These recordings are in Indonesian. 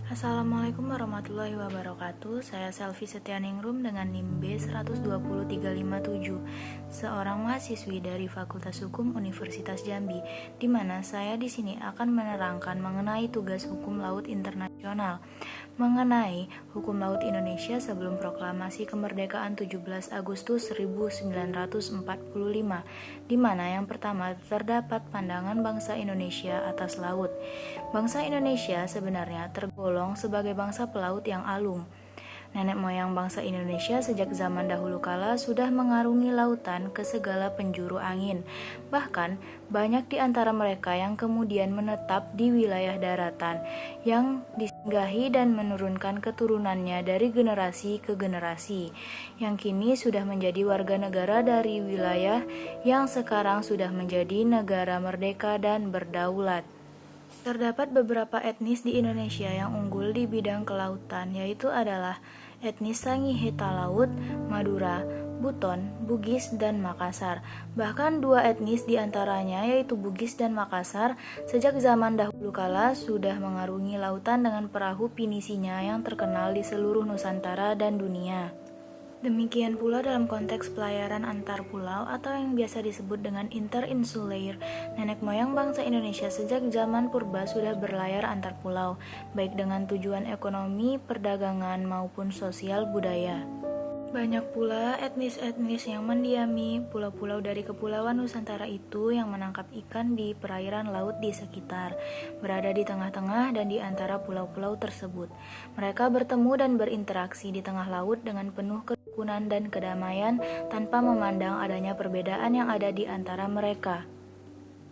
Assalamualaikum warahmatullahi wabarakatuh. Saya Selvi Setianingrum dengan NIM B120357, seorang mahasiswi dari Fakultas Hukum Universitas Jambi, di mana saya di sini akan menerangkan mengenai tugas hukum laut internasional, mengenai hukum laut Indonesia sebelum proklamasi kemerdekaan 17 Agustus 1945, di mana yang pertama terdapat pandangan bangsa Indonesia atas laut. Bangsa Indonesia sebenarnya tergolong sebagai bangsa pelaut yang alung. Nenek moyang bangsa Indonesia sejak zaman dahulu kala sudah mengarungi lautan ke segala penjuru angin. Bahkan, banyak di antara mereka yang kemudian menetap di wilayah daratan, yang disinggahi dan menurunkan keturunannya dari generasi ke generasi, yang kini sudah menjadi warga negara dari wilayah yang sekarang sudah menjadi negara merdeka dan berdaulat. Terdapat beberapa etnis di Indonesia yang unggul di bidang kelautan, yaitu adalah etnis Sangiheta Laut, Madura, Buton, Bugis, dan Makassar. Bahkan dua etnis di antaranya, yaitu Bugis dan Makassar, sejak zaman dahulu kala sudah mengarungi lautan dengan perahu pinisinya yang terkenal di seluruh Nusantara dan dunia. Demikian pula dalam konteks pelayaran antar pulau atau yang biasa disebut dengan interinsular, nenek moyang bangsa Indonesia sejak zaman purba sudah berlayar antar pulau, baik dengan tujuan ekonomi, perdagangan, maupun sosial budaya. Banyak pula etnis-etnis yang mendiami pulau-pulau dari kepulauan Nusantara itu yang menangkap ikan di perairan laut di sekitar, berada di tengah-tengah dan di antara pulau-pulau tersebut. Mereka bertemu dan berinteraksi di tengah laut dengan penuh kerukunan dan kedamaian tanpa memandang adanya perbedaan yang ada di antara mereka.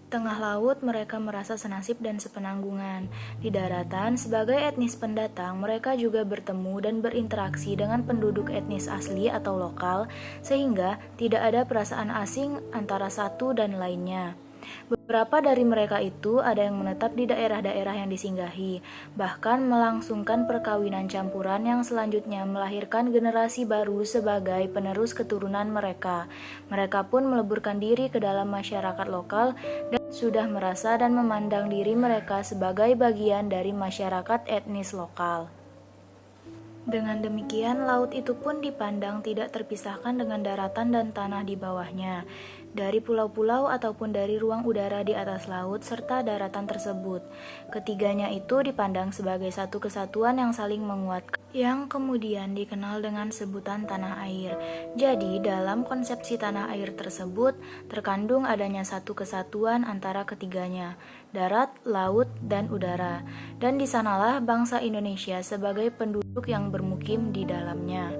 Tengah laut mereka merasa senasib dan sepenanggungan. Di daratan, sebagai etnis pendatang, mereka juga bertemu dan berinteraksi dengan penduduk etnis asli atau lokal, sehingga tidak ada perasaan asing antara satu dan lainnya. Beberapa dari mereka itu ada yang menetap di daerah-daerah yang disinggahi, bahkan melangsungkan perkawinan campuran yang selanjutnya melahirkan generasi baru sebagai penerus keturunan mereka. Mereka pun meleburkan diri ke dalam masyarakat lokal dan sudah merasa dan memandang diri mereka sebagai bagian dari masyarakat etnis lokal. Dengan demikian, laut itu pun dipandang tidak terpisahkan dengan daratan dan tanah di bawahnya, dari pulau-pulau ataupun dari ruang udara di atas laut serta daratan tersebut. Ketiganya itu dipandang sebagai satu kesatuan yang saling menguatkan, yang kemudian dikenal dengan sebutan tanah air. Jadi, dalam konsepsi tanah air tersebut, terkandung adanya satu kesatuan antara ketiganya, darat, laut, dan udara. Dan di sanalah bangsa Indonesia sebagai penduduk yang bermukim di dalamnya.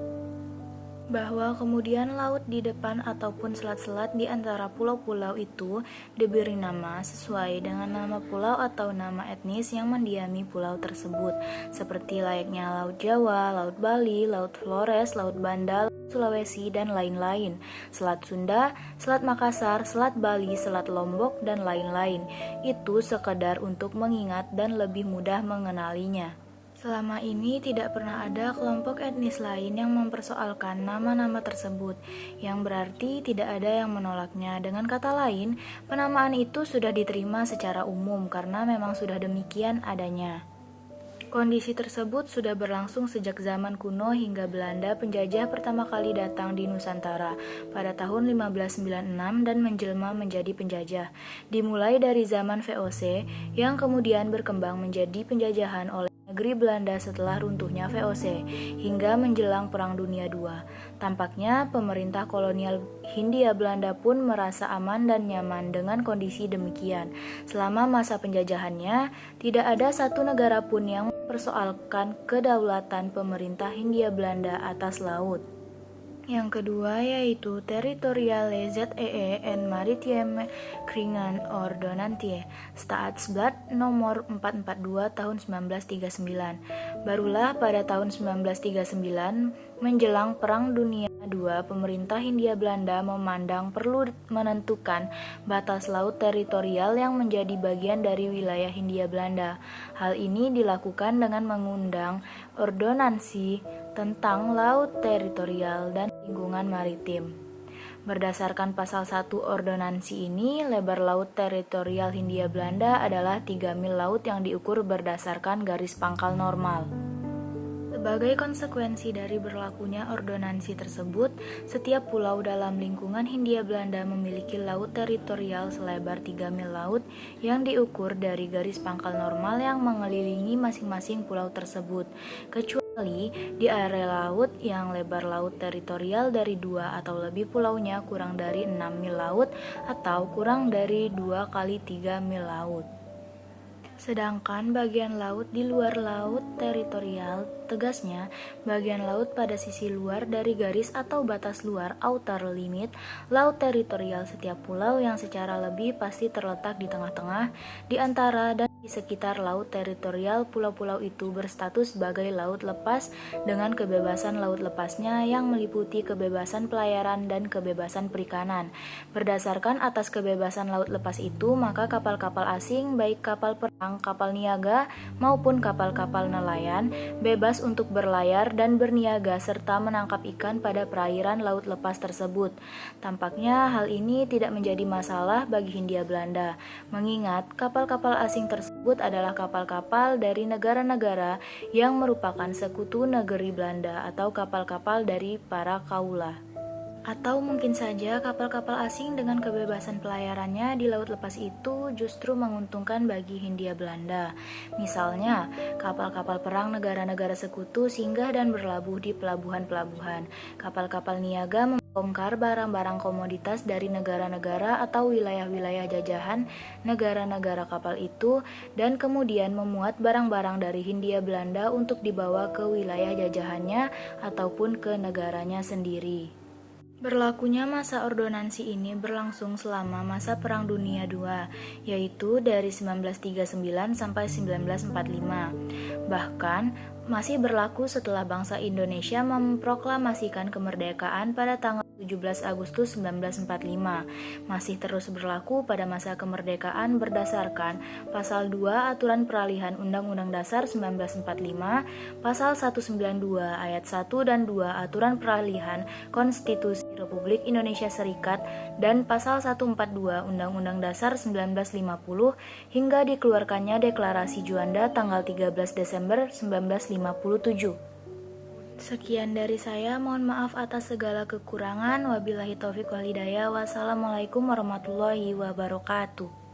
Bahwa kemudian laut di depan ataupun selat-selat di antara pulau-pulau itu diberi nama sesuai dengan nama pulau atau nama etnis yang mendiami pulau tersebut, seperti layaknya Laut Jawa, Laut Bali, Laut Flores, Laut Banda, Sulawesi, dan lain-lain, Selat Sunda, Selat Makassar, Selat Bali, Selat Lombok, dan lain-lain. Itu sekedar untuk mengingat dan lebih mudah mengenalinya. Selama ini tidak pernah ada kelompok etnis lain yang mempersoalkan nama-nama tersebut, yang berarti tidak ada yang menolaknya. Dengan kata lain, penamaan itu sudah diterima secara umum karena memang sudah demikian adanya. Kondisi tersebut sudah berlangsung sejak zaman kuno hingga Belanda penjajah pertama kali datang di Nusantara pada tahun 1596 dan menjelma menjadi penjajah. Dimulai dari zaman VOC yang kemudian berkembang menjadi penjajahan oleh negeri Belanda setelah runtuhnya VOC hingga menjelang Perang Dunia II. Tampaknya pemerintah kolonial Hindia Belanda pun merasa aman dan nyaman dengan kondisi demikian. Selama masa penjajahannya, tidak ada satu negara pun yang mempersoalkan kedaulatan pemerintah Hindia Belanda atas laut. Yang kedua yaitu Territoriale Zee en Maritime Kringen Ordonnantie Staatsblad nomor 442 tahun 1939. Barulah pada tahun 1939 menjelang Perang Dunia II, pemerintah Hindia Belanda memandang perlu menentukan batas laut teritorial yang menjadi bagian dari wilayah Hindia Belanda. Hal ini dilakukan dengan mengundang ordonansi tentang laut teritorial dan lingkungan maritim. Berdasarkan pasal 1 ordonansi ini, lebar laut teritorial Hindia Belanda adalah 3 mil laut yang diukur berdasarkan garis pangkal normal. Sebagai konsekuensi dari berlakunya ordonansi tersebut, setiap pulau dalam lingkungan Hindia Belanda memiliki laut teritorial selebar 3 mil laut yang diukur dari garis pangkal normal yang mengelilingi masing-masing pulau tersebut, kecuali di area laut yang lebar laut teritorial dari 2 atau lebih pulaunya kurang dari 6 mil laut atau kurang dari 2 kali 3 mil laut. Sedangkan bagian laut di luar laut teritorial, tegasnya bagian laut pada sisi luar dari garis atau batas luar outer limit laut teritorial setiap pulau yang secara lebih pasti terletak di tengah-tengah, di antara dan di sekitar laut teritorial pulau-pulau itu berstatus sebagai laut lepas dengan kebebasan laut lepasnya yang meliputi kebebasan pelayaran dan kebebasan perikanan. Berdasarkan atas kebebasan laut lepas itu, maka kapal-kapal asing baik kapal perang, kapal niaga maupun kapal-kapal nelayan bebas untuk berlayar dan berniaga serta menangkap ikan pada perairan laut lepas tersebut. Tampaknya hal ini tidak menjadi masalah bagi Hindia Belanda, mengingat kapal-kapal asing tersebut adalah kapal-kapal dari negara-negara yang merupakan sekutu negeri Belanda atau kapal-kapal dari para kaula. Atau mungkin saja kapal-kapal asing dengan kebebasan pelayarannya di laut lepas itu justru menguntungkan bagi Hindia Belanda. Misalnya, kapal-kapal perang negara-negara sekutu singgah dan berlabuh di pelabuhan-pelabuhan. Kapal-kapal niaga membongkar barang-barang komoditas dari negara-negara atau wilayah-wilayah jajahan negara-negara kapal itu dan kemudian memuat barang-barang dari Hindia Belanda untuk dibawa ke wilayah jajahannya ataupun ke negaranya sendiri. Berlakunya masa ordonansi ini berlangsung selama masa Perang Dunia II, yaitu dari 1939 sampai 1945. Bahkan, masih berlaku setelah bangsa Indonesia memproklamasikan kemerdekaan pada tanggal 17 Agustus 1945. Masih terus berlaku pada masa kemerdekaan berdasarkan Pasal 2 Aturan Peralihan Undang-Undang Dasar 1945, Pasal 192 Ayat 1 dan 2 Aturan Peralihan Konstitusi Republik Indonesia Serikat, dan Pasal 142 Undang-Undang Dasar 1950 hingga dikeluarkannya Deklarasi Juanda tanggal 13 Desember 1957. Sekian dari saya, mohon maaf atas segala kekurangan. Wabillahi taufiq wal hidayah. Wassalamualaikum warahmatullahi wabarakatuh.